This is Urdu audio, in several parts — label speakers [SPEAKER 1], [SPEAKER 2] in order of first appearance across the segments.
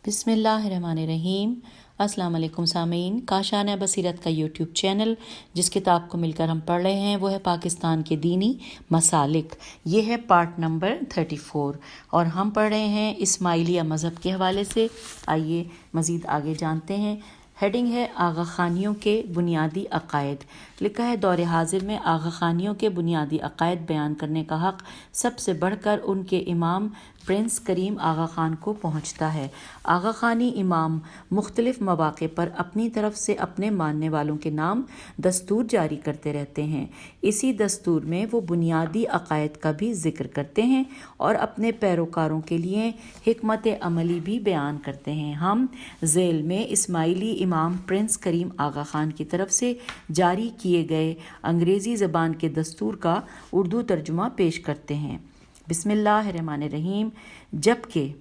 [SPEAKER 1] بسم اللہ الرحمن الرحیم۔ السلام علیکم سامعین، کاشانہ بصیرت کا یوٹیوب چینل جس کتاب کو مل کر ہم پڑھ رہے ہیں وہ ہے پاکستان کے دینی مسالک۔ یہ ہے پارٹ نمبر 34 اور ہم پڑھ رہے ہیں اسماعیلیہ مذہب کے حوالے سے۔ آئیے مزید آگے جانتے ہیں۔ ہیڈنگ ہے آغا خانیوں کے بنیادی عقائد۔ لکھا ہے دور حاضر میں آغا خانیوں کے بنیادی عقائد بیان کرنے کا حق سب سے بڑھ کر ان کے امام پرنس کریم آغا خان کو پہنچتا ہے۔ آغا خانی امام مختلف مواقع پر اپنی طرف سے اپنے ماننے والوں کے نام دستور جاری کرتے رہتے ہیں۔ اسی دستور میں وہ بنیادی عقائد کا بھی ذکر کرتے ہیں اور اپنے پیروکاروں کے لیے حکمت عملی بھی بیان کرتے ہیں۔ ہم ذیل میں اسماعیلی امام پرنس کریم آغا خان کی طرف سے جاری کیے گئے انگریزی زبان کے دستور کا اردو ترجمہ پیش کرتے ہیں۔ بسم اللہ الرحمن الرحیم۔ جبکہ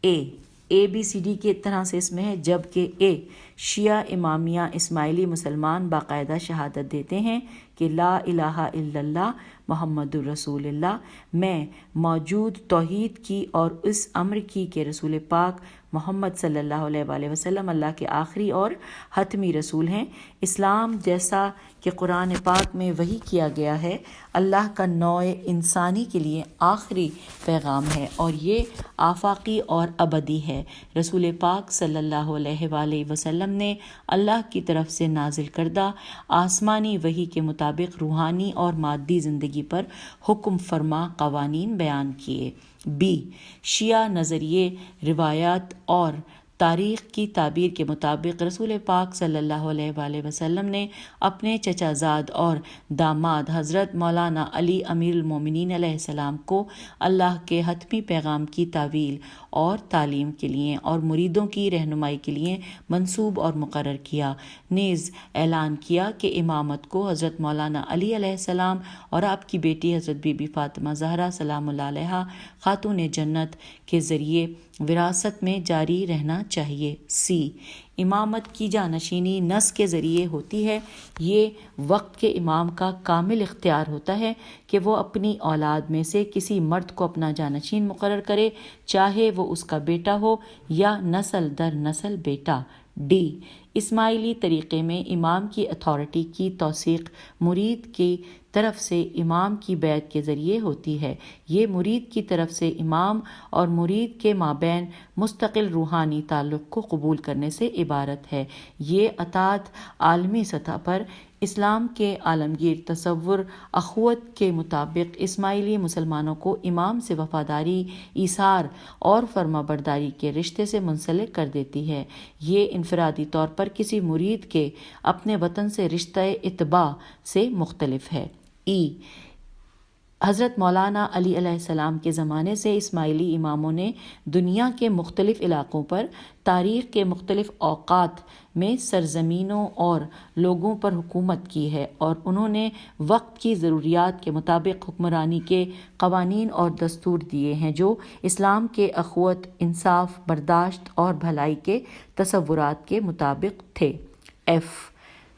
[SPEAKER 1] اے بی سی ڈی کی طرح سے اس میں ہے، جبکہ شیعہ امامیہ اسماعیلی مسلمان باقاعدہ شہادت دیتے ہیں کہ لا الہ الا اللہ محمد الرسول اللہ، میں موجود توحید کی اور اس امر کی کہ رسول پاک محمد صلی اللہ علیہ وآلہ وسلم اللہ کے آخری اور حتمی رسول ہیں۔ اسلام جیسا کہ قرآن پاک میں وحی کیا گیا ہے، اللہ کا نوع انسانی کے لیے آخری پیغام ہے اور یہ آفاقی اور ابدی ہے۔ رسول پاک صلی اللہ علیہ وآلہ وسلم نے اللہ کی طرف سے نازل کردہ آسمانی وحی کے مطابق روحانی اور مادی زندگی پر حکم فرما قوانین بیان کیے۔ شیعہ نظریے، روایات اور تاریخ کی تعبیر کے مطابق رسول پاک صلی اللہ علیہ وآلہ وسلم نے اپنے چچا زاد اور داماد حضرت مولانا علی امیر المومنین علیہ السلام کو اللہ کے حتمی پیغام کی تعویل اور تعلیم کے لیے اور مریدوں کی رہنمائی کے لیے منصوب اور مقرر کیا۔ نیز اعلان کیا کہ امامت کو حضرت مولانا علی علیہ السلام اور آپ کی بیٹی حضرت بی بی فاطمہ زہرا سلام اللہ علیہا خاتون جنت کے ذریعے وراثت میں جاری رہنا چاہیے۔ امامت کی جانشینی نص کے ذریعے ہوتی ہے۔ یہ وقت کے امام کا کامل اختیار ہوتا ہے کہ وہ اپنی اولاد میں سے کسی مرد کو اپنا جانشین مقرر کرے، چاہے وہ اس کا بیٹا ہو یا نسل در نسل بیٹا۔ اسماعیلی طریقے میں امام کی اتھارٹی کی توثیق مرید کی طرف سے امام کی بیعت کے ذریعے ہوتی ہے۔ یہ مرید کی طرف سے امام اور مرید کے مابین مستقل روحانی تعلق کو قبول کرنے سے عبارت ہے۔ یہ اطاعت عالمی سطح پر اسلام کے عالمگیر تصور اخوت کے مطابق اسماعیلی مسلمانوں کو امام سے وفاداری، ایثار اور فرما برداری کے رشتے سے منسلک کر دیتی ہے۔ یہ انفرادی طور پر کسی مرید کے اپنے وطن سے رشتہ اتباع سے مختلف ہے۔ حضرت مولانا علی علیہ السلام کے زمانے سے اسماعیلی اماموں نے دنیا کے مختلف علاقوں پر تاریخ کے مختلف اوقات میں سرزمینوں اور لوگوں پر حکومت کی ہے اور انہوں نے وقت کی ضروریات کے مطابق حکمرانی کے قوانین اور دستور دیے ہیں جو اسلام کے اخوت، انصاف، برداشت اور بھلائی کے تصورات کے مطابق تھے۔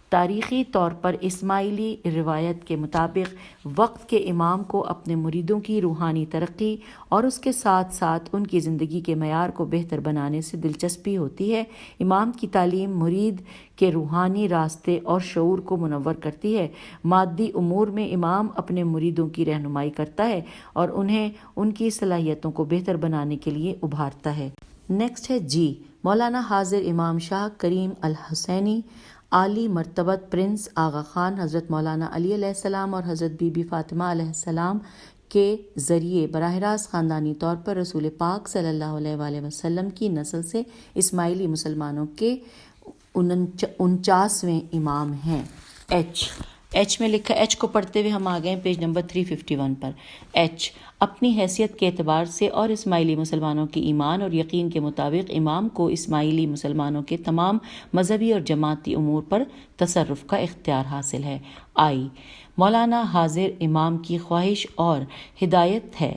[SPEAKER 1] تاریخی طور پر اسماعیلی روایت کے مطابق وقت کے امام کو اپنے مریدوں کی روحانی ترقی اور اس کے ساتھ ساتھ ان کی زندگی کے معیار کو بہتر بنانے سے دلچسپی ہوتی ہے۔ امام کی تعلیم مرید کے روحانی راستے اور شعور کو منور کرتی ہے۔ مادی امور میں امام اپنے مریدوں کی رہنمائی کرتا ہے اور انہیں ان کی صلاحیتوں کو بہتر بنانے کے لیے ابھارتا ہے۔ نیکسٹ ہے مولانا حاضر امام شاہ کریم الحسینی عالی مرتبت پرنس آغا خان حضرت مولانا علی علیہ السلام اور حضرت بی بی فاطمہ علیہ السلام کے ذریعے براہ راست خاندانی طور پر رسول پاک صلی اللہ علیہ وآلہ وسلم کی نسل سے اسماعیلی مسلمانوں کے 49ویں امام ہیں۔ ایچ میں لکھا، ایچ کو پڑھتے ہوئے ہم آ گئے پیج نمبر 351 پر۔ اپنی حیثیت کے اعتبار سے اور اسماعیلی مسلمانوں کے ایمان اور یقین کے مطابق امام کو اسماعیلی مسلمانوں کے تمام مذہبی اور جماعتی امور پر تصرف کا اختیار حاصل ہے۔ مولانا حاضر امام کی خواہش اور ہدایت ہے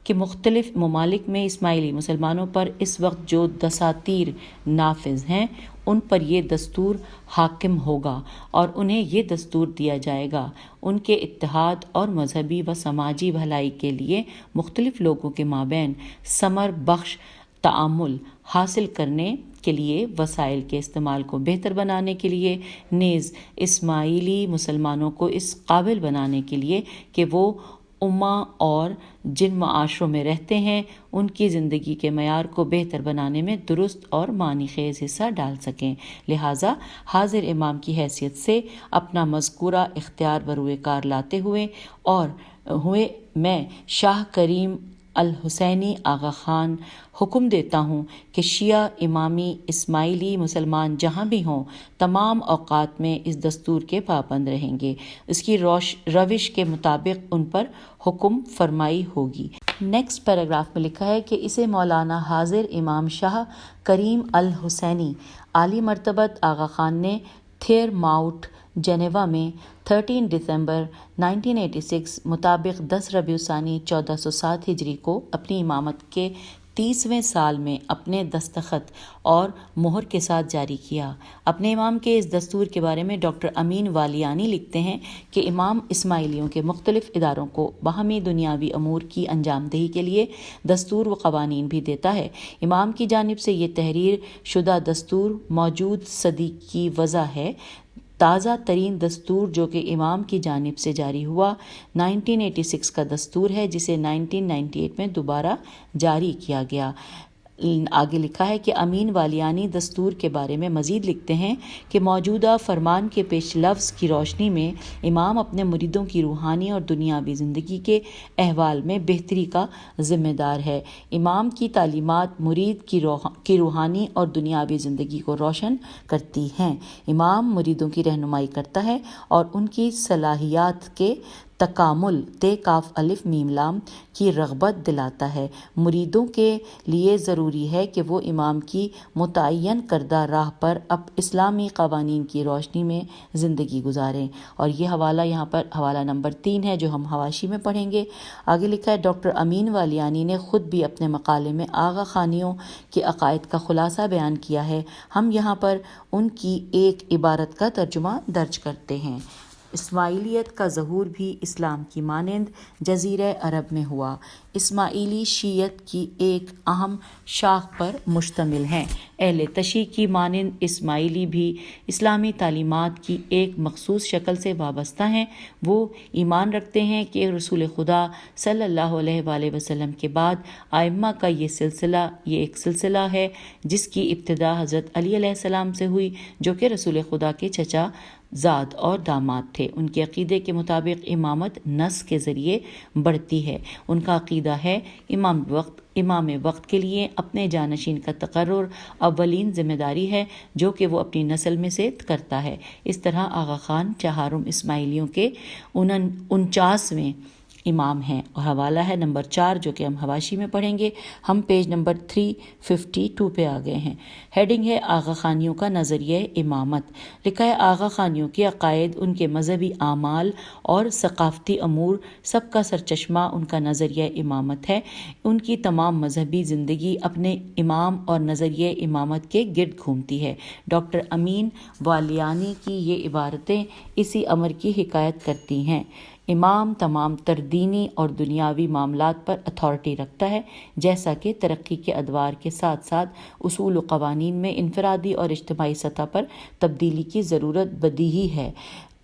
[SPEAKER 1] کہ مختلف ممالک میں اسماعیلی مسلمانوں پر اس وقت جو دساتیر نافذ ہیں ان پر یہ دستور حاکم ہوگا اور انہیں یہ دستور دیا جائے گا ان کے اتحاد اور مذہبی و سماجی بھلائی کے لیے مختلف لوگوں کے مابین ثمر بخش تعامل حاصل کرنے کے لیے وسائل کے استعمال کو بہتر بنانے کے لیے، نیز اسماعیلی مسلمانوں کو اس قابل بنانے کے لیے کہ وہ امہ اور جن معاشروں میں رہتے ہیں ان کی زندگی کے معیار کو بہتر بنانے میں درست اور معنی خیز حصہ ڈال سکیں۔ لہٰذا حاضر امام کی حیثیت سے اپنا مذکورہ اختیار بروئے کار لاتے ہوئے میں شاہ کریم الحسینی آغا خان حکم دیتا ہوں کہ شیعہ، امامی، اسماعیلی مسلمان جہاں بھی ہوں تمام اوقات میں اس دستور کے پابند رہیں گے، اس کی روش کے مطابق ان پر حکم فرمائی ہوگی۔ نیکسٹ پیراگراف میں لکھا ہے کہ اسے مولانا حاضر امام شاہ کریم الحسینی عالی مرتبت آغا خان نے تھیر ماؤٹ جنیوا میں 13 دسمبر 1986 مطابق 10 ربیع الثانی 1407 ہجری کو اپنی امامت کے 30ویں سال میں اپنے دستخط اور مہر کے ساتھ جاری کیا۔ اپنے امام کے اس دستور کے بارے میں ڈاکٹر امین والیانی لکھتے ہیں کہ امام اسماعیلیوں کے مختلف اداروں کو باہمی دنیاوی امور کی انجام دہی کے لیے دستور و قوانین بھی دیتا ہے۔ امام کی جانب سے یہ تحریر شدہ دستور موجود صدی کی وضع ہے۔ تازہ ترین دستور جو کہ امام کی جانب سے جاری ہوا 1986 کا دستور ہے، جسے 1998 میں دوبارہ جاری کیا گیا۔ آگے لکھا ہے کہ امین والیانی دستور کے بارے میں مزید لکھتے ہیں کہ موجودہ فرمان کے پیش لفظ کی روشنی میں امام اپنے مریدوں کی روحانی اور دنیاوی زندگی کے احوال میں بہتری کا ذمہ دار ہے۔ امام کی تعلیمات مرید کی روحانی اور دنیاوی زندگی کو روشن کرتی ہیں۔ امام مریدوں کی رہنمائی کرتا ہے اور ان کی صلاحیات کے تکامل کاف الف میم لام کی رغبت دلاتا ہے۔ مریدوں کے لیے ضروری ہے کہ وہ امام کی متعین کردہ راہ پر اسلامی قوانین کی روشنی میں زندگی گزاریں۔ اور یہ حوالہ یہاں پر حوالہ نمبر 3 ہے جو ہم حواشی میں پڑھیں گے۔ آگے لکھا ہے ڈاکٹر امین والیانی نے خود بھی اپنے مقالے میں آغا خانیوں کے عقائد کا خلاصہ بیان کیا ہے۔ ہم یہاں پر ان کی ایک عبارت کا ترجمہ درج کرتے ہیں۔ اسماعیلیت کا ظہور بھی اسلام کی مانند جزیرہ عرب میں ہوا۔ اسماعیلی شیعت کی ایک اہم شاخ پر مشتمل ہیں۔ اہل تشیع کی مانند اسماعیلی بھی اسلامی تعلیمات کی ایک مخصوص شکل سے وابستہ ہیں۔ وہ ایمان رکھتے ہیں کہ رسول خدا صلی اللہ علیہ وآلہ وسلم کے بعد ائمہ کا یہ ایک سلسلہ ہے جس کی ابتدا حضرت علی علیہ السلام سے ہوئی، جو کہ رسول خدا کے چچا زاد اور داماد تھے۔ ان کے عقیدے کے مطابق امامت نص کے ذریعے بڑھتی ہے۔ ان کا عقیدہ ہے امام وقت کے لیے اپنے جانشین کا تقرر اولین ذمہ داری ہے جو کہ وہ اپنی نسل میں سے کرتا ہے۔ اس طرح آغا خان چہارم اسماعیلیوں کے 49ویں امام ہیں۔ اور حوالہ ہے نمبر 4 جو کہ ہم حواشی میں پڑھیں گے۔ ہم پیج نمبر 352 پہ آ گئے ہیں۔ ہیڈنگ ہے آغا خانیوں کا نظریہ امامت۔ لکھا ہے آغا خانیوں کے عقائد، ان کے مذہبی اعمال اور ثقافتی امور سب کا سرچشمہ ان کا نظریہ امامت ہے۔ ان کی تمام مذہبی زندگی اپنے امام اور نظریہ امامت کے گرد گھومتی ہے۔ ڈاکٹر امین والیانی کی یہ عبارتیں اسی امر کی حکایت کرتی ہیں۔ امام تمام تر دینی اور دنیاوی معاملات پر اتھارٹی رکھتا ہے، جیسا کہ ترقی کے ادوار کے ساتھ ساتھ اصول و قوانین میں انفرادی اور اجتماعی سطح پر تبدیلی کی ضرورت بدیہی ہے۔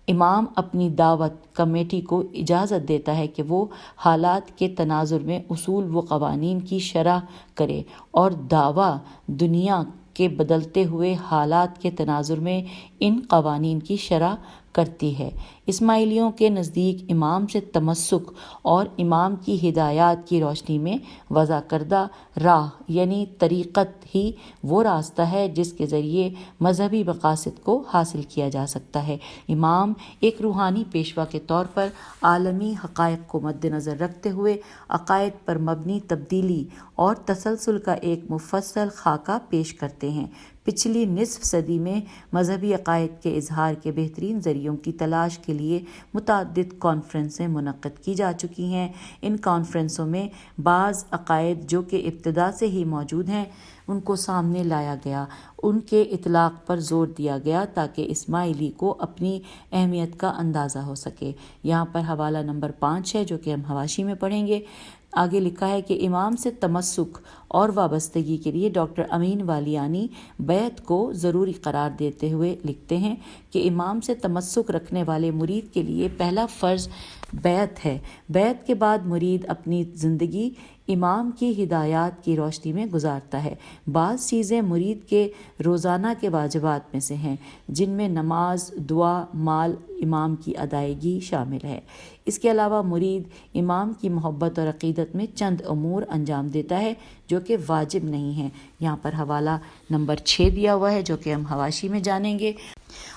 [SPEAKER 1] امام اپنی دعوت کمیٹی کو اجازت دیتا ہے کہ وہ حالات کے تناظر میں اصول و قوانین کی شرح کرے اور دعویٰ دنیا کے بدلتے ہوئے حالات کے تناظر میں ان قوانین کی شرح کرتی ہے۔ اسماعیلیوں کے نزدیک امام سے تمسک اور امام کی ہدایات کی روشنی میں وضع کردہ راہ یعنی طریقت ہی وہ راستہ ہے جس کے ذریعے مذہبی مقاصد کو حاصل کیا جا سکتا ہے۔ امام ایک روحانی پیشوا کے طور پر عالمی حقائق کو مد نظر رکھتے ہوئے عقائد پر مبنی تبدیلی اور تسلسل کا ایک مفصل خاکہ پیش کرتے ہیں۔ پچھلی نصف صدی میں مذہبی عقائد کے اظہار کے بہترین ذریعوں کی تلاش کے لیے متعدد کانفرنسیں منعقد کی جا چکی ہیں۔ ان کانفرنسوں میں بعض عقائد جو کہ ابتدا سے ہی موجود ہیں ان کو سامنے لایا گیا، ان کے اطلاق پر زور دیا گیا تاکہ اسماعیلی کو اپنی اہمیت کا اندازہ ہو سکے۔ یہاں پر حوالہ نمبر 5 ہے جو کہ ہم حواشی میں پڑھیں گے۔ آگے لکھا ہے کہ امام سے تمسک اور وابستگی کے لیے ڈاکٹر امین والیانی بیعت کو ضروری قرار دیتے ہوئے لکھتے ہیں کہ امام سے تمسک رکھنے والے مرید کے لیے پہلا فرض بیعت ہے۔ بیعت کے بعد مرید اپنی زندگی امام کی ہدایات کی روشنی میں گزارتا ہے۔ بعض چیزیں مرید کے روزانہ کے واجبات میں سے ہیں، جن میں نماز، دعا، مال، امام کی ادائیگی شامل ہے۔ اس کے علاوہ مرید امام کی محبت اور عقیدت میں چند امور انجام دیتا ہے جو کہ واجب نہیں ہیں۔ یہاں پر حوالہ نمبر 6 دیا ہوا ہے جو کہ ہم حواشی میں جانیں گے۔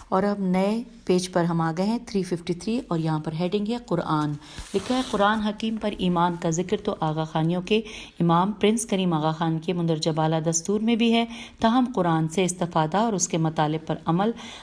[SPEAKER 1] اور اب نئے پیج پر ہم آ گئے ہیں 353 اور یہاں پر ہیڈنگ ہے قرآن۔ لکھا ہے قرآن حکیم پر ایمان کا ذکر تو آغا خانیوں کے امام پرنس کریم آغا خان کے مندرجہ بالا دستور میں بھی ہے، تاہم قرآن سے استفادہ اور اس کے مطالب پر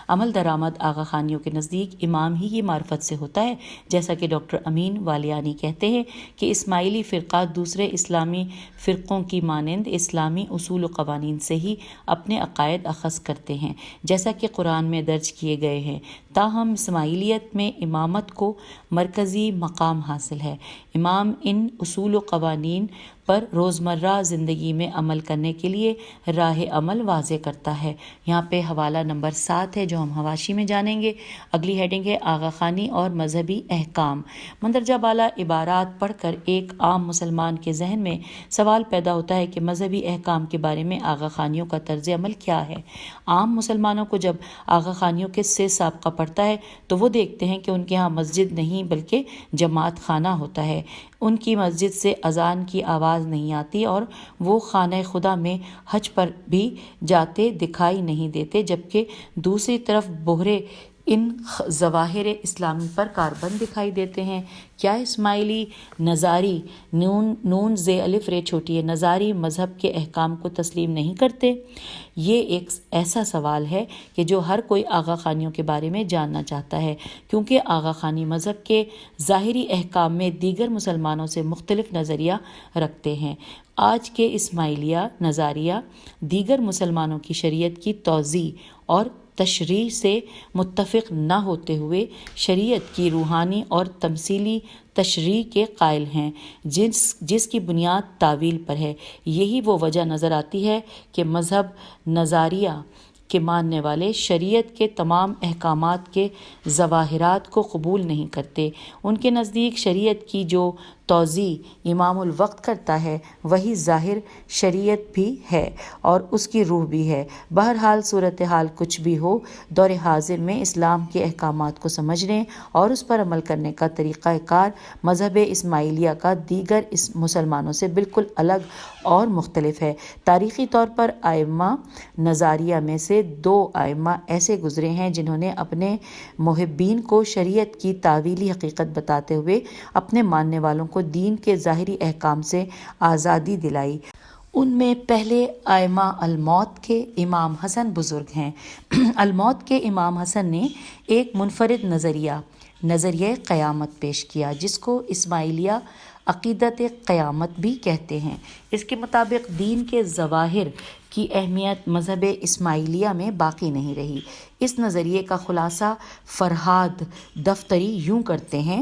[SPEAKER 1] عمل درآمد آغا خانیوں کے نزدیک امام ہی کی معرفت سے ہوتا ہے، جیسا کہ ڈاکٹر امین والیانی کہتے ہیں کہ اسماعیلی فرقہ دوسرے اسلامی فرقوں کی مانند اسلامی اصول و قوانین سے ہی اپنے عقائد اخذ کرتے ہیں، جیسا کہ قرآن میں درج کیے گئے ہیں، تاہم اسماعیلیت میں امامت کو مرکزی مقام حاصل ہے۔ امام ان اصول و قوانین پر روزمرہ زندگی میں عمل کرنے کے لیے راہ عمل واضح کرتا ہے۔ یہاں پہ حوالہ نمبر 7 ہے جو ہم حواشی میں جانیں گے۔ اگلی ہیڈنگ ہے آغا خانی اور مذہبی احکام۔ مندرجہ بالا عبارات پڑھ کر ایک عام مسلمان کے ذہن میں سوال پیدا ہوتا ہے کہ مذہبی احکام کے بارے میں آغا خانیوں کا طرز عمل کیا ہے۔ عام مسلمانوں کو جب آغا خانیوں کے سے سابقہ پڑتا ہے تو وہ دیکھتے ہیں کہ ان کے ہاں مسجد نہیں بلکہ جماعت خانہ ہوتا ہے، ان کی مسجد سے اذان کی آواز نہیں آتی اور وہ خانہ خدا میں حج پر بھی جاتے دکھائی نہیں دیتے، جبکہ دوسری طرف بہرے ان ظواہر اسلامی پر کاربند دکھائی دیتے ہیں۔ کیا اسماعیلی نظاری نون زے الف رے چھوٹی ہے نظاری مذہب کے احکام کو تسلیم نہیں کرتے؟ یہ ایک ایسا سوال ہے کہ جو ہر کوئی آغا خانیوں کے بارے میں جاننا چاہتا ہے، کیونکہ آغا خانی مذہب کے ظاہری احکام میں دیگر مسلمانوں سے مختلف نظریہ رکھتے ہیں۔ آج کے اسماعیلیہ نظاریہ دیگر مسلمانوں کی شریعت کی توضیح اور تشریح سے متفق نہ ہوتے ہوئے شریعت کی روحانی اور تمثیلی تشریح کے قائل ہیں، جس کی بنیاد تاویل پر ہے۔ یہی وہ وجہ نظر آتی ہے کہ مذہب نظاریہ کے ماننے والے شریعت کے تمام احکامات کے ظواہرات کو قبول نہیں کرتے۔ ان کے نزدیک شریعت کی جو توضیح امام الوقت کرتا ہے وہی ظاہر شریعت بھی ہے اور اس کی روح بھی ہے۔ بہرحال صورتحال کچھ بھی ہو، دور حاضر میں اسلام کے احکامات کو سمجھنے اور اس پر عمل کرنے کا طریقہ کار مذہب اسماعیلیہ کا دیگر مسلمانوں سے بالکل الگ اور مختلف ہے۔ تاریخی طور پر ائمہ نظاریہ میں سے 2 ائمہ ایسے گزرے ہیں جنہوں نے اپنے محبین کو شریعت کی تاویلی حقیقت بتاتے ہوئے اپنے ماننے والوں کو دین کے ظاہری احکام سے آزادی دلائی۔ ان میں پہلے ائمہ الموت کے امام حسن بزرگ ہیں۔ الموت کے امام حسن نے ایک منفرد نظریہ قیامت پیش کیا جس کو اسماعیلیہ عقیدت قیامت بھی کہتے ہیں۔ اس کے مطابق دین کے ظواہر کی اہمیت مذہب اسماعیلیہ میں باقی نہیں رہی۔ اس نظریے کا خلاصہ فرہاد دفتری یوں کرتے ہیں: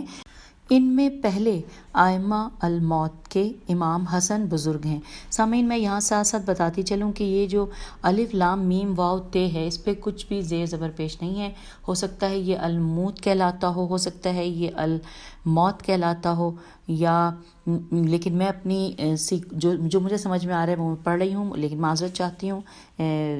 [SPEAKER 1] ان میں پہلے ائمہ الموت کے امام حسن بزرگ ہیں۔ سامعین، میں یہاں ساتھ ساتھ بتاتی چلوں کہ یہ جو الف لام میم واو تے ہے اس پہ کچھ بھی زیر زبر پیش نہیں ہے۔ ہو سکتا ہے یہ الموت کہلاتا ہو سکتا ہے یہ الموت کہلاتا ہو، یا لیکن میں اپنی جو مجھے سمجھ میں آ رہا ہے وہ پڑھ رہی ہوں، لیکن معذرت چاہتی ہوں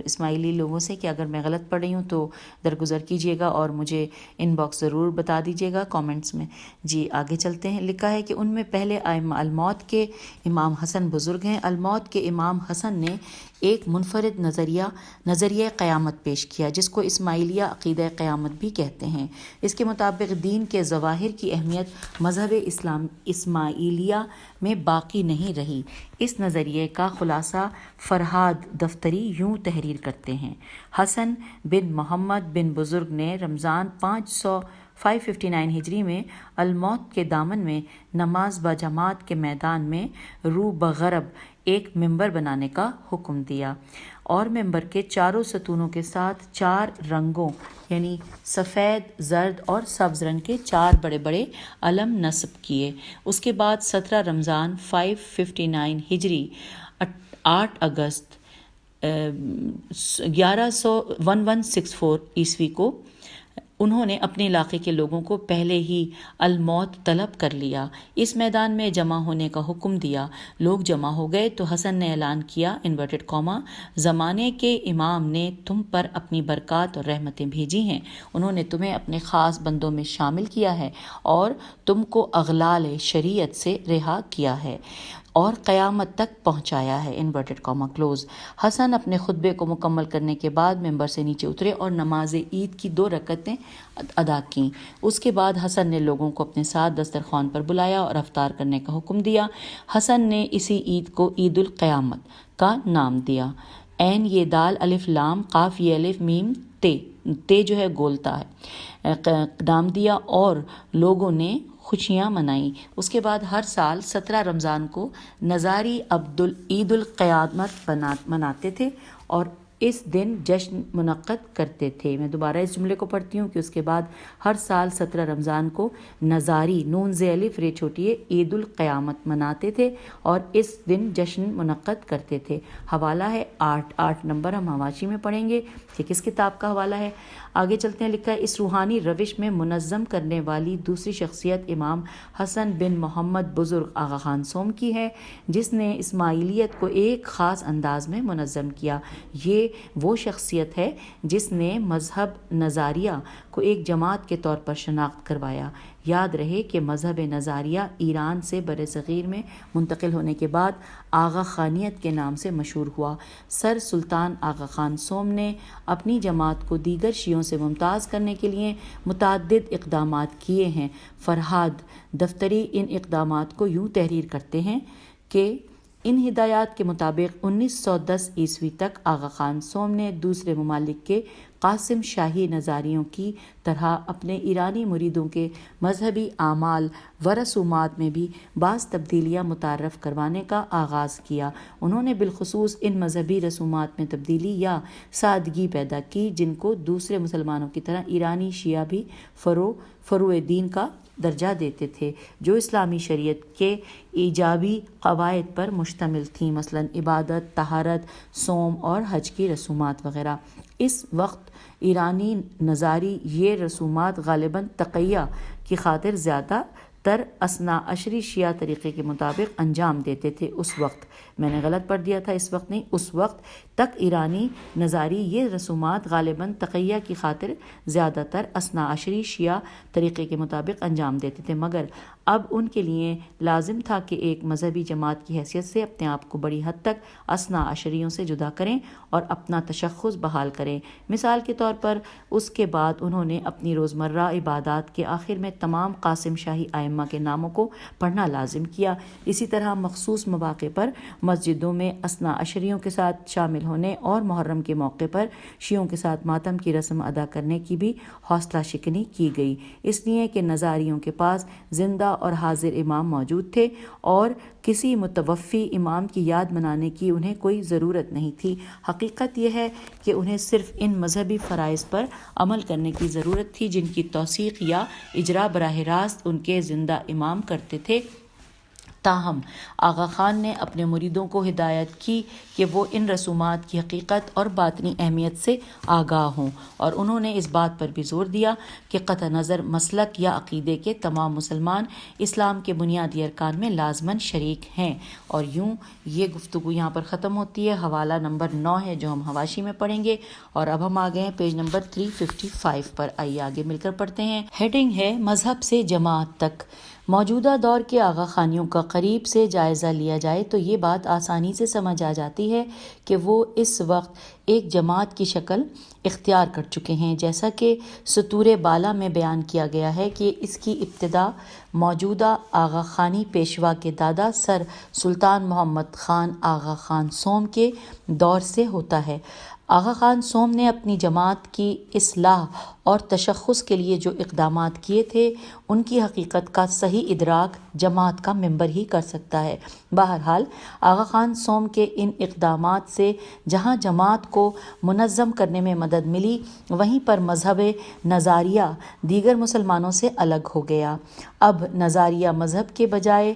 [SPEAKER 1] اسماعیلی لوگوں سے کہ اگر میں غلط پڑھ رہی ہوں تو درگزر کیجیے گا اور مجھے ان باکس ضرور بتا دیجیے گا کامنٹس میں۔ جی آگے چلتے ہیں۔ لکھا ہے کہ ان میں پہلے ائمہ الموت کے امام حسن بزرگ ہیں۔ الموت کے امام حسن نے ایک منفرد نظریہ قیامت پیش کیا جس کو اسماعیلیہ عقیدہ قیامت بھی کہتے ہیں۔ اس کے مطابق دین کے ظواہر کی اہمیت مذہب اسماعیلیہ میں باقی نہیں رہی۔ اس نظریے کا خلاصہ فرہاد دفتری یوں تحریر کرتے ہیں: حسن بن محمد بن بزرگ نے رمضان 559 ہجری میں الموت کے دامن میں نماز بجماعت کے میدان میں رو بغرب ایک منبر بنانے کا حکم دیا اور ممبر کے چاروں ستونوں کے ساتھ 4 رنگوں یعنی سفید، زرد اور سبز رنگ کے 4 بڑے بڑے علم نصب کیے۔ اس کے بعد 17 رمضان 559 ہجری 8 اگست 1164 عیسوی کو انہوں نے اپنے علاقے کے لوگوں کو پہلے ہی الموت طلب کر لیا۔ اس میدان میں جمع ہونے کا حکم دیا۔ لوگ جمع ہو گئے تو حسن نے اعلان کیا انورٹڈ کاما زمانے کے امام نے تم پر اپنی برکات اور رحمتیں بھیجی ہیں، انہوں نے تمہیں اپنے خاص بندوں میں شامل کیا ہے اور تم کو اغلال شریعت سے رہا کیا ہے اور قیامت تک پہنچایا ہے انورٹڈ کاما کلوز۔ حسن اپنے خطبے کو مکمل کرنے کے بعد ممبر سے نیچے اترے اور نماز عید کی 2 رکعتیں ادا کیں۔ اس کے بعد حسن نے لوگوں کو اپنے ساتھ دسترخوان پر بلایا اور افطار کرنے کا حکم دیا۔ حسن نے اسی عید کو عید القیامت کا نام دیا۔ عین یہ دال، الف لام، قاف یہ الف، میم تے جو ہے گولتا ہے نام دیا اور لوگوں نے خوشیاں منائیں۔ اس کے بعد ہر سال 17 رمضان کو نظاری عید القیامت مناتے تھے اور اس دن جشن منعقد کرتے تھے۔ میں دوبارہ اس جملے کو پڑھتی ہوں کہ اس کے بعد ہر سال 17 رمضان کو نظاری نون ز الف ر چھوٹی عید القیامت مناتے تھے اور اس دن جشن منعقد کرتے تھے۔ حوالہ ہے 8 نمبر ہم حواشی میں پڑھیں گے کہ کس کتاب کا حوالہ ہے۔ آگے چلتے ہیں، لکھا ہے اس روحانی روش میں منظم کرنے والی دوسری شخصیت امام حسن بن محمد بزرگ آغا خان سوم کی ہے، جس نے اسماعیلیت کو ایک خاص انداز میں منظم کیا۔ یہ وہ شخصیت ہے جس نے مذہب نظاریہ کو ایک جماعت کے طور پر شناخت کروایا۔ یاد رہے کہ مذہب نظاریہ ایران سے بر صغیر میں منتقل ہونے کے بعد آغا خانیت کے نام سے مشہور ہوا۔ سر سلطان آغا خان سوم نے اپنی جماعت کو دیگر شیعوں سے ممتاز کرنے کے لیے متعدد اقدامات کیے ہیں۔ فرہاد دفتری ان اقدامات کو یوں تحریر کرتے ہیں کہ ان ہدایات کے مطابق 1910 عیسوی تک آغا خان سوم نے دوسرے ممالک کے قاسم شاہی نظاریوں کی طرح اپنے ایرانی مریدوں کے مذہبی اعمال و رسومات میں بھی بعض تبدیلیاں متعارف کروانے کا آغاز کیا۔ انہوں نے بالخصوص ان مذہبی رسومات میں تبدیلی یا سادگی پیدا کی جن کو دوسرے مسلمانوں کی طرح ایرانی شیعہ بھی فروع دین کا درجہ دیتے تھے، جو اسلامی شریعت کے ایجابی قواعد پر مشتمل تھیں، مثلا عبادت، طہارت، صوم اور حج کی رسومات وغیرہ۔ اس وقت ایرانی نظاری یہ رسومات غالباً تقیہ کی خاطر زیادہ تر اثنا عشری شیعہ طریقے کے مطابق انجام دیتے تھے۔ اس وقت میں نے غلط پڑھ دیا تھا، اس وقت نہیں، اس وقت تک ایرانی نظاری یہ رسومات غالباً تقیہ کی خاطر زیادہ تر اثنا عشری شیعہ طریقے کے مطابق انجام دیتے تھے، مگر اب ان کے لیے لازم تھا کہ ایک مذہبی جماعت کی حیثیت سے اپنے آپ کو بڑی حد تک اثنا عشریوں سے جدا کریں اور اپنا تشخص بحال کریں۔ مثال کے طور پر اس کے بعد انہوں نے اپنی روزمرہ عبادات کے آخر میں تمام قاسم شاہی ائمہ کے ناموں کو پڑھنا لازم کیا۔ اسی طرح مخصوص مواقع پر مسجدوں میں اثنا عشریوں کے ساتھ شامل ہونے اور محرم کے موقع پر شیعوں کے ساتھ ماتم کی رسم ادا کرنے کی بھی حوصلہ شکنی کی گئی، اس لیے کہ نظاریوں کے پاس زندہ اور حاضر امام موجود تھے اور کسی متوفی امام کی یاد منانے کی انہیں کوئی ضرورت نہیں تھی۔ حقیقت یہ ہے کہ انہیں صرف ان مذہبی فرائض پر عمل کرنے کی ضرورت تھی جن کی توثیق یا اجرا براہ راست ان کے زندہ امام کرتے تھے۔ تاہم آغا خان نے اپنے مریدوں کو ہدایت کی کہ وہ ان رسومات کی حقیقت اور باطنی اہمیت سے آگاہ ہوں، اور انہوں نے اس بات پر بھی زور دیا کہ قطع نظر مسلک یا عقیدے کے تمام مسلمان اسلام کے بنیادی ارکان میں لازماً شریک ہیں۔ اور یوں یہ گفتگو یہاں پر ختم ہوتی ہے۔ حوالہ نمبر 9 ہے جو ہم حواشی میں پڑھیں گے، اور اب ہم آگئے ہیں پیج نمبر 355 پر۔ آئیے آگے مل کر پڑھتے ہیں۔ ہیڈنگ ہے مذہب سے جماعت تک۔ موجودہ دور کے آغا خانیوں کا قریب سے جائزہ لیا جائے تو یہ بات آسانی سے سمجھ آ جاتی ہے کہ وہ اس وقت ایک جماعت کی شکل اختیار کر چکے ہیں، جیسا کہ سطور بالا میں بیان کیا گیا ہے کہ اس کی ابتدا موجودہ آغا خانی پیشوا کے دادا سر سلطان محمد خان آغا خان سوم کے دور سے ہوتا ہے۔ آغا خان سوم نے اپنی جماعت کی اصلاح اور تشخص کے لیے جو اقدامات کیے تھے ان کی حقیقت کا صحیح ادراک جماعت کا ممبر ہی کر سکتا ہے۔ بہرحال آغا خان سوم کے ان اقدامات سے جہاں جماعت کو منظم کرنے میں مدد ملی، وہیں پر مذہب نظاریہ دیگر مسلمانوں سے الگ ہو گیا۔ اب نظاریہ مذہب کے بجائے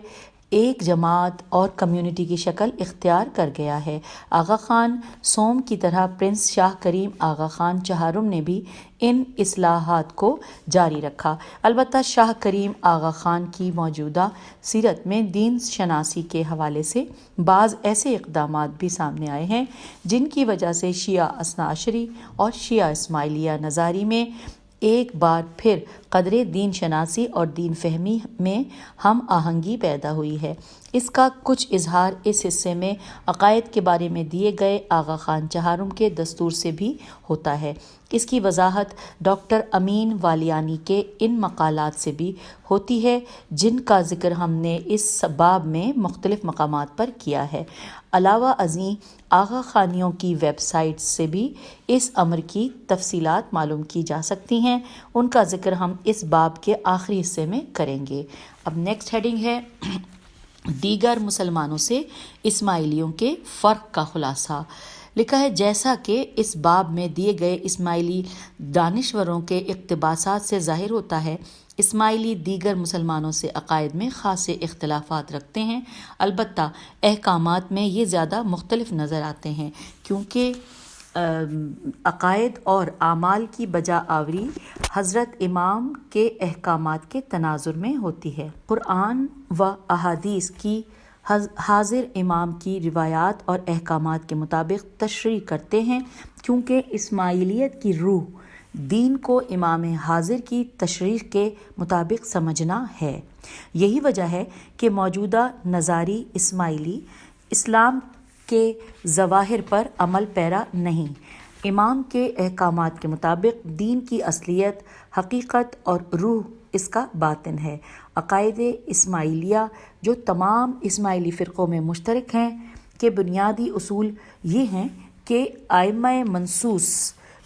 [SPEAKER 1] ایک جماعت اور کمیونٹی کی شکل اختیار کر گیا ہے۔ آغا خان سوم کی طرح پرنس شاہ کریم آغا خان چہارم نے بھی ان اصلاحات کو جاری رکھا۔ البتہ شاہ کریم آغا خان کی موجودہ سیرت میں دین شناسی کے حوالے سے بعض ایسے اقدامات بھی سامنے آئے ہیں جن کی وجہ سے شیعہ اثنا عشری اور شیعہ اسماعیلیہ نظاری میں ایک بار پھر قدر دین شناسی اور دین فہمی میں ہم آہنگی پیدا ہوئی ہے۔ اس کا کچھ اظہار اس حصے میں عقائد کے بارے میں دیے گئے آغا خان چہارم کے دستور سے بھی ہوتا ہے۔ اس کی وضاحت ڈاکٹر امین والیانی کے ان مقالات سے بھی ہوتی ہے جن کا ذکر ہم نے اس باب میں مختلف مقامات پر کیا ہے۔ علاوہ ازیں آغا خانیوں کی ویب سائٹ سے بھی اس امر کی تفصیلات معلوم کی جا سکتی ہیں، ان کا ذکر ہم اس باب کے آخری حصے میں کریں گے۔ اب نیکسٹ ہیڈنگ ہے دیگر مسلمانوں سے اسماعیلیوں کے فرق کا خلاصہ۔ لکھا ہے جیسا کہ اس باب میں دیے گئے اسماعیلی دانشوروں کے اقتباسات سے ظاہر ہوتا ہے، اسماعیلی دیگر مسلمانوں سے عقائد میں خاصے اختلافات رکھتے ہیں، البتہ احکامات میں یہ زیادہ مختلف نظر آتے ہیں کیونکہ عقائد اور اعمال کی بجا آوری حضرت امام کے احکامات کے تناظر میں ہوتی ہے۔ قرآن و احادیث کی حاضر امام کی روایات اور احکامات کے مطابق تشریح کرتے ہیں، کیونکہ اسماعیلیت کی روح دین کو امام حاضر کی تشریح کے مطابق سمجھنا ہے۔ یہی وجہ ہے کہ موجودہ نظاری اسماعیلی اسلام کے ظواہر پر عمل پیرا نہیں، امام کے احکامات کے مطابق دین کی اصلیت، حقیقت اور روح اس کا باطن ہے۔ عقائد اسماعیلیہ جو تمام اسماعیلی فرقوں میں مشترک ہیں کے بنیادی اصول یہ ہیں کہ ائمہ منصوص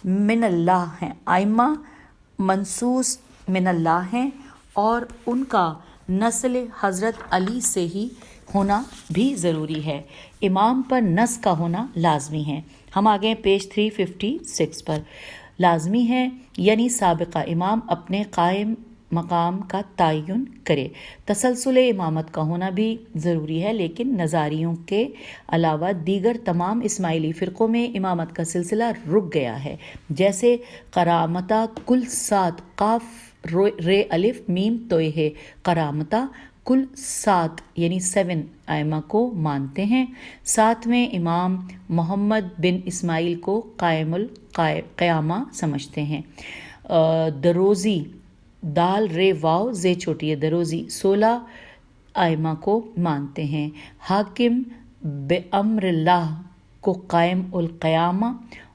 [SPEAKER 1] من اللہ ہیں، ائمہ منصوص من اللہ ہیں اور ان کا نسل حضرت علی سے ہی ہونا بھی ضروری ہے، امام پر نص کا ہونا لازمی ہے۔ ہم آگے پیج 356 پر لازمی ہے یعنی سابقہ امام اپنے قائم مقام کا تعین کرے۔ تسلسل امامت کا ہونا بھی ضروری ہے، لیکن نظاریوں کے علاوہ دیگر تمام اسماعیلی فرقوں میں امامت کا سلسلہ رک گیا ہے، جیسے قرامتہ کل 7 قاف رے الف میم توئے ہے، قرامتہ کل 7 یعنی 7 ائمہ کو مانتے ہیں۔ 7ویں امام محمد بن اسماعیل کو قائم القیامہ سمجھتے ہیں۔ دروزی دال رے واو زے چھوٹی ہے، دروزی 16 ائمہ کو مانتے ہیں۔ حاکم بامر اللہ کو قائم القیامہ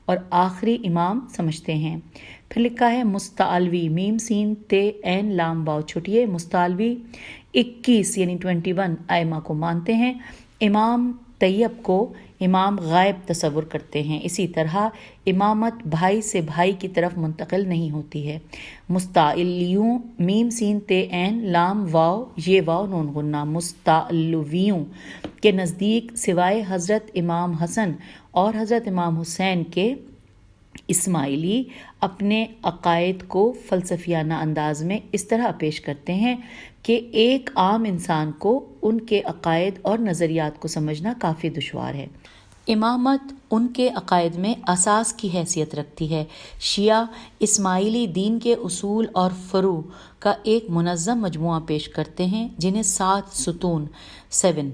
[SPEAKER 1] اور آخری امام سمجھتے ہیں۔ پھر لکھا ہے مستعلوی میم سین تے عین لام واو چھوٹی ہے، مستعلوی 21 یعنی 21 ائمہ کو مانتے ہیں۔ امام طیب کو امام غائب تصور کرتے ہیں، اسی طرح امامت بھائی سے بھائی کی طرف منتقل نہیں ہوتی ہے۔ مستعلیوں میم سین تے عین لام واو یہ واو نون غنہ، مستعلویوں کے نزدیک سوائے حضرت امام حسن اور حضرت امام حسین کے اسماعیلی اپنے عقائد کو فلسفیانہ انداز میں اس طرح پیش کرتے ہیں کہ ایک عام انسان کو ان کے عقائد اور نظریات کو سمجھنا کافی دشوار ہے۔ امامت ان کے عقائد میں اساس کی حیثیت رکھتی ہے۔ شیعہ اسماعیلی دین کے اصول اور فروع کا ایک منظم مجموعہ پیش کرتے ہیں جنہیں 7 ستون 7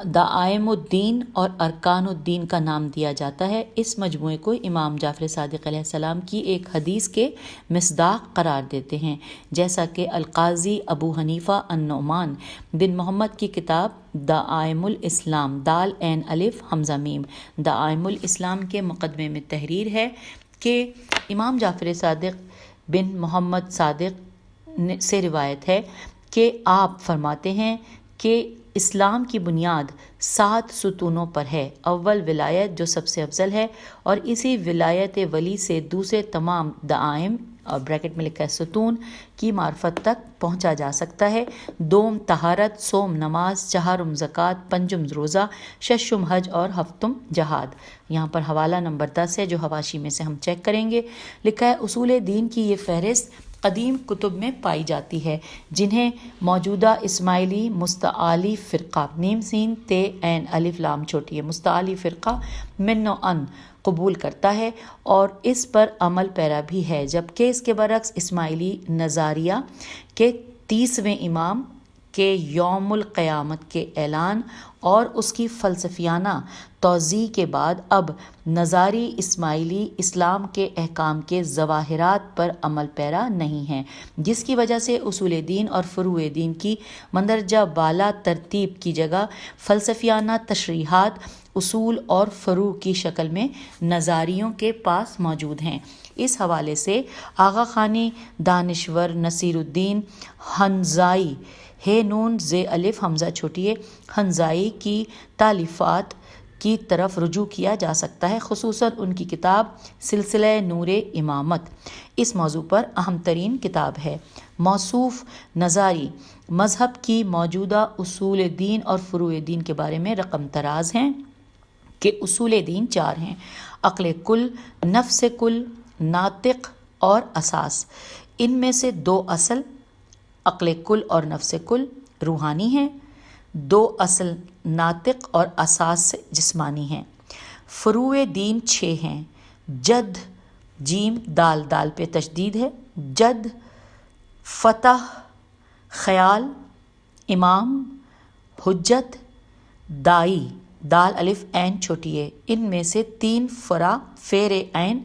[SPEAKER 1] دعائم الدین اور ارکان الدین کا نام دیا جاتا ہے۔ اس مجموعے کو امام جعفر صادق علیہ السلام کی ایک حدیث کے مصداق قرار دیتے ہیں، جیسا کہ القاضی ابو حنیفہ النعمان بن محمد کی کتاب دعائم الاسلام دال عین الف حمزہ میم دعائم الاسلام کے مقدمے میں تحریر ہے کہ امام جعفر صادق بن محمد صادق سے روایت ہے کہ آپ فرماتے ہیں کہ اسلام کی بنیاد 7 ستونوں پر ہے۔ اول ولایت جو سب سے افضل ہے اور اسی ولایت ولی سے دوسرے تمام دعائم اور بریکٹ میں لکھا ہے ستون کی معرفت تک پہنچا جا سکتا ہے۔ دوم طہارت، سوم نماز، چہارم زکوٰۃ، پنجم روزہ، ششم حج اور ہفتم جہاد۔ یہاں پر حوالہ نمبر 10 ہے جو حواشی میں سے ہم چیک کریں گے۔ لکھا ہے اصول دین کی یہ فہرست قدیم کتب میں پائی جاتی ہے جنہیں موجودہ اسماعیلی مستعلی فرقہ م س ت ع الف لام چھوٹی ہے مستعلی فرقہ من و ان قبول کرتا ہے اور اس پر عمل پیرا بھی ہے، جبکہ اس کے برعکس اسماعیلی نظاریہ کے 30ویں امام کے یوم القیامت کے اعلان اور اس کی فلسفیانہ توضیح کے بعد اب نظاری اسماعیلی اسلام کے احکام کے ظواہرات پر عمل پیرا نہیں ہیں، جس کی وجہ سے اصول دین اور فروع دین کی مندرجہ بالا ترتیب کی جگہ فلسفیانہ تشریحات اصول اور فروع کی شکل میں نظاریوں کے پاس موجود ہیں۔ اس حوالے سے آغا خانی دانشور نصیر الدین ہنزائی ہے نون ز الف حمزہ چھوٹی ہے ہنزائی کی تالیفات کی طرف رجوع کیا جا سکتا ہے، خصوصاً ان کی کتاب سلسلہ نور امامت اس موضوع پر اہم ترین کتاب ہے۔ موصوف نظاری مذہب کی موجودہ اصول دین اور فروع دین کے بارے میں رقم تراز ہیں کہ اصول دین 4 ہیں: عقل کل، نفس کل، ناطق اور اساس۔ ان میں سے 2 اصل عقل کل اور نفس کل روحانی ہیں، 2 اصل ناطق اور اساس جسمانی ہیں۔ فروع دین 6 ہیں: جد جیم دال دال پہ تشدید ہے، جد، فتح، خیال، امام، حجت، دائی دال الف عین چھوٹی ہے۔ ان میں سے 3 فرع فیر عین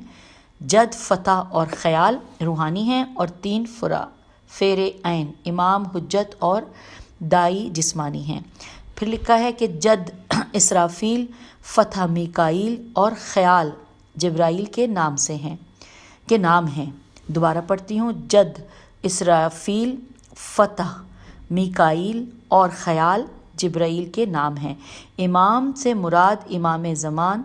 [SPEAKER 1] جد، فتح اور خیال روحانی ہیں اور 3 فرع فیر عین امام، حجت اور دائی جسمانی ہیں۔ پھر لکھا ہے کہ جد اسرافیل، فتح میکائیل اور خیال جبرائیل کے نام ہیں۔ دوبارہ پڑھتی ہوں، جد اسرافیل، فتح میکائیل اور خیال جبرائیل کے نام ہیں۔ امام سے مراد امام زمان،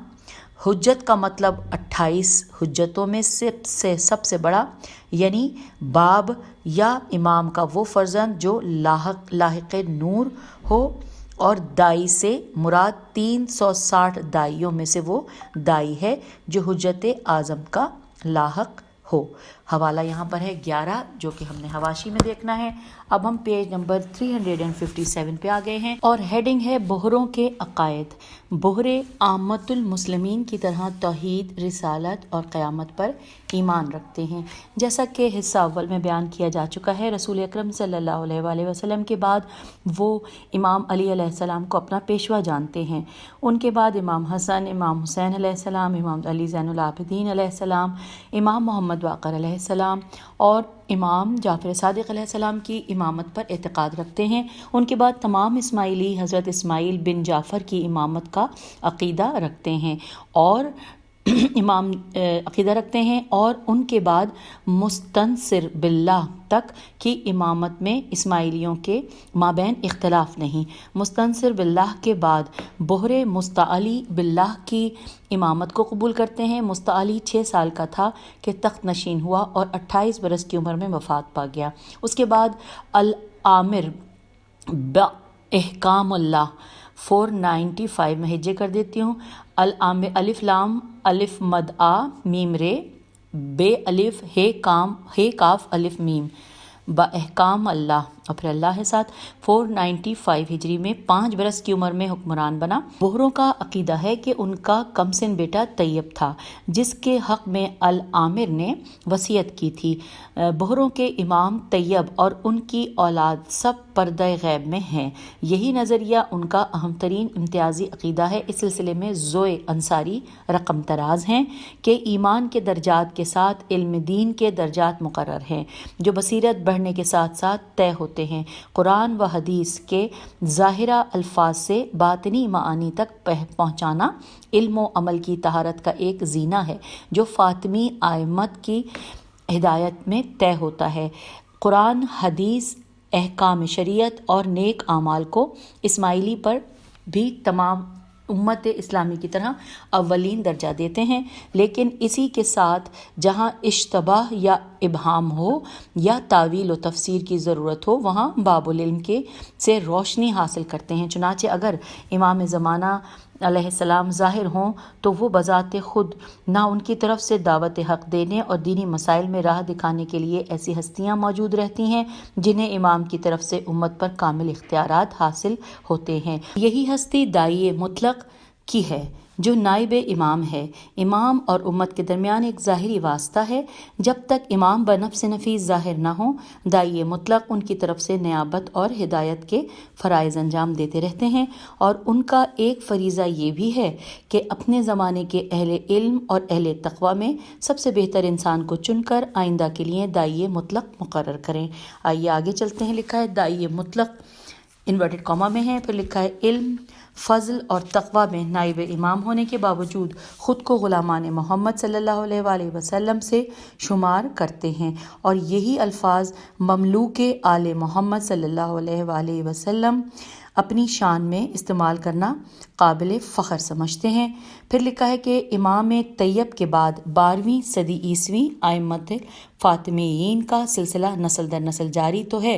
[SPEAKER 1] حجت کا مطلب 28 حجتوں میں سب سے بڑا، یعنی باب یا امام کا وہ فرزند جو لاحق نور ہو، اور دائی سے مراد 360 دائیوں میں سے وہ دائی ہے جو حجت اعظم کا لاحق ہو۔ حوالہ یہاں پر ہے 11 جو کہ ہم نے حواشی میں دیکھنا ہے۔ اب ہم پیج نمبر 357 پہ آ گئے ہیں اور ہیڈنگ ہے بہروں کے عقائد۔ بہرے عامت المسلمین کی طرح توحید، رسالت اور قیامت پر ایمان رکھتے ہیں۔ جیسا کہ حصہ اول میں بیان کیا جا چکا ہے، رسول اکرم صلی اللہ علیہ وآلہ وسلم کے بعد وہ امام علی علیہ السلام کو اپنا پیشوا جانتے ہیں۔ ان کے بعد امام حسن، امام حسین علیہ السلام، امام علی زین العابدین علیہ السلام، امام محمد باقر علیہ السلام اور امام جعفر صادق علیہ السلام کی امامت پر اعتقاد رکھتے ہیں۔ ان کے بعد تمام اسماعیلی حضرت اسماعیل بن جعفر کی امامت کا عقیدہ رکھتے ہیں اور اور ان کے بعد مستنصر باللہ تک کی امامت میں اسماعیلیوں کے مابین اختلاف نہیں۔ مستنصر باللہ کے بعد بہرے مستعلی باللہ کی امامت کو قبول کرتے ہیں۔ مستعلی 6 سال کا تھا کہ تخت نشین ہوا اور 28 برس کی عمر میں وفات پا گیا۔ اس کے بعد العامر باحکام اللہ 495 میں ہجے کر دیتی ہوں۔ العامر الف لام الف مد آ میم رے بے الف ہے کاف الف میم باحکام اللہ اور پھر اللہ ہے ساتھ 495 ہجری میں 5 برس کی عمر میں حکمران بنا۔ بہروں کا عقیدہ ہے کہ ان کا کمسن بیٹا طیب تھا جس کے حق میں العامر نے وصیت کی تھی۔ بہروں کے امام طیب اور ان کی اولاد سب پردہ غیب میں ہیں۔ یہی نظریہ ان کا اہم ترین امتیازی عقیدہ ہے۔ اس سلسلے میں ذوق انصاری رقم تراز ہیں کہ ایمان کے درجات کے ساتھ علم دین کے درجات مقرر ہیں جو بصیرت بڑھنے کے ساتھ ساتھ طے ہوتے ہیں۔ قرآن و حدیث کے ظاہرہ الفاظ سے باطنی معانی تک پہنچانا علم و عمل کی طہارت کا ایک زینہ ہے جو فاطمی ائمت کی ہدایت میں طے ہوتا ہے۔ قرآن حدیث احکام شریعت اور نیک اعمال کو اسماعیلی پر بھی تمام امت اسلامی کی طرح اولین درجہ دیتے ہیں، لیکن اسی کے ساتھ جہاں اشتباہ یا ابہام ہو یا تعویل و تفسیر کی ضرورت ہو وہاں باب العلم کے سے روشنی حاصل کرتے ہیں۔ چنانچہ اگر امام زمانہ علیہ السلام ظاہر ہوں تو وہ بذات خود نہ ان کی طرف سے دعوت حق دینے اور دینی مسائل میں راہ دکھانے کے لیے ایسی ہستیاں موجود رہتی ہیں جنہیں امام کی طرف سے امت پر کامل اختیارات حاصل ہوتے ہیں۔ یہی ہستی داعی مطلق کی ہے جو نائب امام ہے۔ امام اور امت کے درمیان ایک ظاہری واسطہ ہے۔ جب تک امام بنفس نفیس ظاہر نہ ہوں، داعی مطلق ان کی طرف سے نیابت اور ہدایت کے فرائض انجام دیتے رہتے ہیں، اور ان کا ایک فریضہ یہ بھی ہے کہ اپنے زمانے کے اہل علم اور اہل تقوی میں سب سے بہتر انسان کو چن کر آئندہ کے لیے داعی مطلق مقرر کریں۔ آئیے آگے چلتے ہیں۔ لکھا ہے داعی مطلق انورٹڈ کاما میں ہے، پھر لکھا ہے علم، فضل اور تقوی میں نائب امام ہونے کے باوجود خود کو غلامان محمد صلی اللہ علیہ وآلہ وسلم سے شمار کرتے ہیں، اور یہی الفاظ مملوک آل محمد صلی اللہ علیہ وآلہ وسلم اپنی شان میں استعمال کرنا قابل فخر سمجھتے ہیں۔ پھر لکھا ہے کہ امام طیب کے بعد 12ویں صدی عیسوی ائمۃ فاطمیین کا سلسلہ نسل در نسل جاری تو ہے،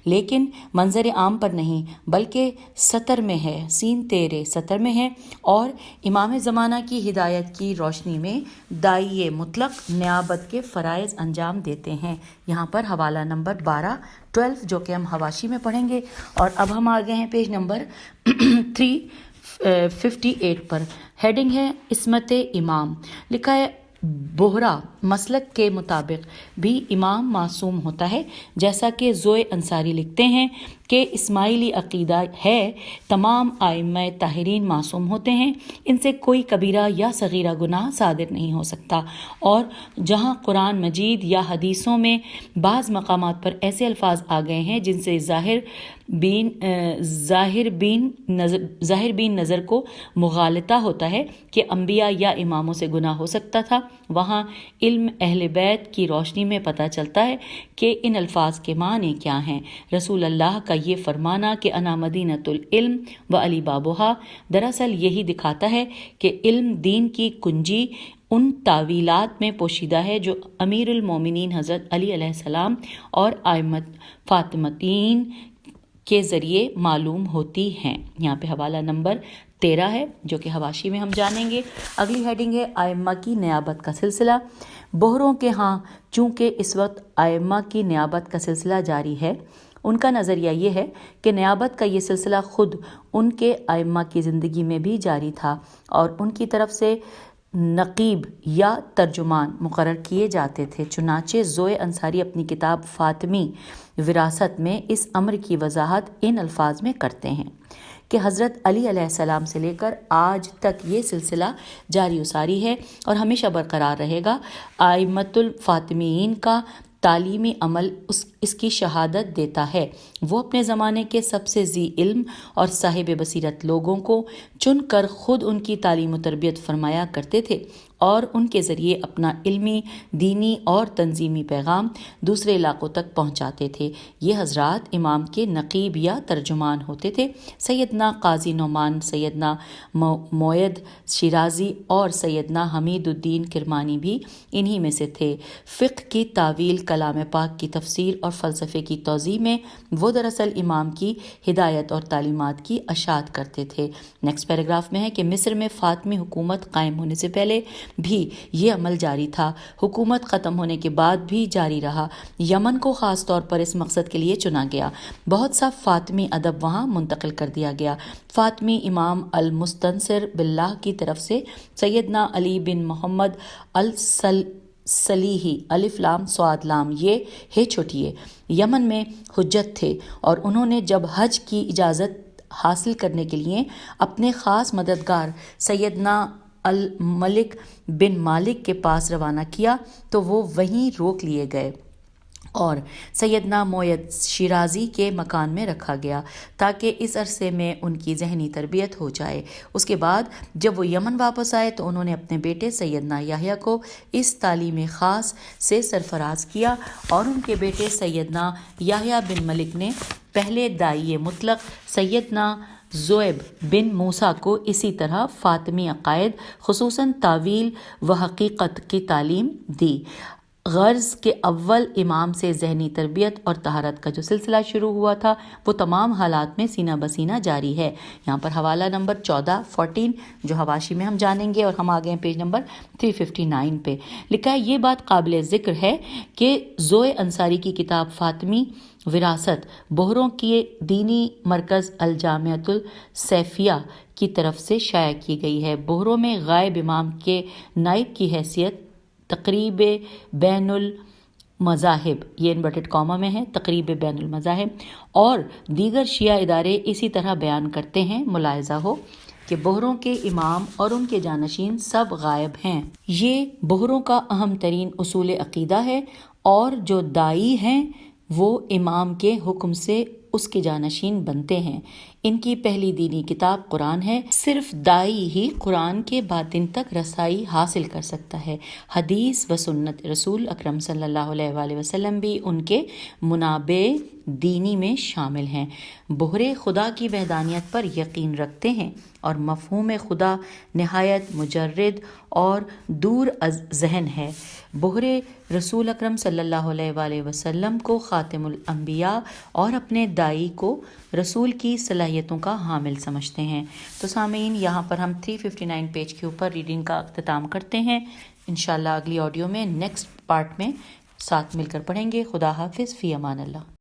[SPEAKER 1] لیکن منظر عام پر نہیں بلکہ سطر میں ہے، سین تیرے سطر میں ہے، اور امام زمانہ کی ہدایت کی روشنی میں داعی مطلق نیابت کے فرائض انجام دیتے ہیں۔ یہاں پر حوالہ نمبر 12 جو کہ ہم حواشی میں پڑھیں گے، اور اب ہم آگے ہیں پیج نمبر 358 پر۔ ہیڈنگ ہے عصمت امام۔ لکھا ہے بہرا مسلک کے مطابق بھی امام معصوم ہوتا ہے، جیسا کہ زوئے انصاری لکھتے ہیں کہ اسماعیلی عقیدہ ہے تمام ائمہ طاہرین معصوم ہوتے ہیں، ان سے کوئی کبیرہ یا صغیرہ گناہ صادر نہیں ہو سکتا، اور جہاں قرآن مجید یا حدیثوں میں بعض مقامات پر ایسے الفاظ آ گئے ہیں جن سے ظاہر بین نظر کو مغالطہ ہوتا ہے کہ انبیاء یا اماموں سے گناہ ہو سکتا تھا، وہاں علم اہل بیت کی روشنی میں پتہ چلتا ہے کہ ان الفاظ کے معنی کیا ہیں۔ رسول اللہ کا یہ فرمانا کہ انا مدینۃ العلم و علی بابھا دراصل یہی دکھاتا ہے کہ علم دین کی کنجی ان تعویلات میں پوشیدہ ہے جو امیر المومنین حضرت علی علیہ السلام اور ائمۃ فاطمیین کے ذریعے معلوم ہوتی ہیں۔ یہاں پہ حوالہ نمبر 13 ہے جو کہ حواشی میں ہم جانیں گے۔ اگلی ہیڈنگ ہے ائمہ کی نیابت کا سلسلہ۔ بہروں کے ہاں چونکہ اس وقت ائمہ کی نیابت کا سلسلہ جاری ہے، ان کا نظریہ یہ ہے کہ نیابت کا یہ سلسلہ خود ان کے ائمہ کی زندگی میں بھی جاری تھا، اور ان کی طرف سے نقیب یا ترجمان مقرر کیے جاتے تھے۔ چنانچہ زوئے انصاری اپنی کتاب فاطمی وراثت میں اس امر کی وضاحت ان الفاظ میں کرتے ہیں کہ حضرت علی علیہ السلام سے لے کر آج تک یہ سلسلہ جاری و ساری ہے اور ہمیشہ برقرار رہے گا۔ ائمۃ الفاطمیین کا تعلیمی عمل اس کی شہادت دیتا ہے۔ وہ اپنے زمانے کے سب سے ذی علم اور صاحب بصیرت لوگوں کو چن کر خود ان کی تعلیم و تربیت فرمایا کرتے تھے، اور ان کے ذریعے اپنا علمی، دینی اور تنظیمی پیغام دوسرے علاقوں تک پہنچاتے تھے۔ یہ حضرات امام کے نقیب یا ترجمان ہوتے تھے۔ سیدنا قاضی نعمان، سیدنا موید شیرازی اور سیدنا حمید الدین کرمانی بھی انہی میں سے تھے۔ فقہ کی تعویل، کلام پاک کی تفسیر اور فلسفے کی توضیح میں وہ دراصل امام کی ہدایت اور تعلیمات کی اشاعت کرتے تھے۔ نیکسٹ پیراگراف میں ہے کہ مصر میں فاطمی حکومت قائم ہونے سے پہلے بھی یہ عمل جاری تھا، حکومت ختم ہونے کے بعد بھی جاری رہا۔ یمن کو خاص طور پر اس مقصد کے لیے چنا گیا، بہت سا فاطمی ادب وہاں منتقل کر دیا گیا۔ فاطمی امام المستنصر باللہ کی طرف سے سیدنا علی بن محمد الصلیحی الف لام صاد لام یہ ہے چھوٹیے یمن میں حجت تھے، اور انہوں نے جب حج کی اجازت حاصل کرنے کے لیے اپنے خاص مددگار سیدنا الملک بن مالک کے پاس روانہ کیا تو وہ وہیں روک لیے گئے۔ اور سیدنا موید شیرازی کے مکان میں رکھا گیا تاکہ اس عرصے میں ان کی ذہنی تربیت ہو جائے۔ اس کے بعد جب وہ یمن واپس آئے تو انہوں نے اپنے بیٹے سیدنا یحییٰ کو اس تعلیم خاص سے سرفراز کیا، اور ان کے بیٹے سیدنا یحییٰ بن ملک نے پہلے داعی مطلق سیدنا زویب بن موسیٰ کو اسی طرح فاطمی عقائد خصوصاً تعویل و حقیقت کی تعلیم دی۔ غرض کے اول امام سے ذہنی تربیت اور طہارت کا جو سلسلہ شروع ہوا تھا وہ تمام حالات میں سینہ بسینہ جاری ہے۔ یہاں پر حوالہ نمبر 14 جو حواشی میں ہم جانیں گے، اور ہم آگے ہیں پیج نمبر 359 پہ لکھا ہے۔ یہ بات قابل ذکر ہے کہ ضوء انصاری کی کتاب فاطمی وراثت بحروں کے دینی مرکز الجامعۃ السیفیہ کی طرف سے شائع کی گئی ہے۔ بحروں میں غائب امام کے نائب کی حیثیت تقریب بین المذاہب، یہ انورٹڈ کاما میں ہے، تقریب بین المذاہب اور دیگر شیعہ ادارے اسی طرح بیان کرتے ہیں۔ ملاحظہ ہو کہ بحروں کے امام اور ان کے جانشین سب غائب ہیں۔ یہ بحروں کا اہم ترین اصول عقیدہ ہے، اور جو داعی ہیں وہ امام کے حکم سے اس کے جانشین بنتے ہیں۔ ان کی پہلی دینی کتاب قرآن ہے۔ صرف داعی ہی قرآن کے باطن تک رسائی حاصل کر سکتا ہے۔ حدیث و سنت رسول اکرم صلی اللہ علیہ وآلہ وسلم بھی ان کے منابع دینی میں شامل ہیں۔ بحرے خدا کی وحدانیت پر یقین رکھتے ہیں اور مفہوم خدا نہایت مجرد اور دور از ذہن ہے۔ بحرے رسول اکرم صلی اللہ علیہ وآلہ وسلم کو خاتم الانبیاء اور اپنے داعی کو رسول کی صلاحیتوں کا حامل سمجھتے ہیں۔ تو سامعین، یہاں پر ہم 359 پیج کے اوپر ریڈنگ کا اختتام کرتے ہیں۔ انشاءاللہ اگلی آڈیو میں نیکسٹ پارٹ میں ساتھ مل کر پڑھیں گے۔ خدا حافظ، فی امان اللہ۔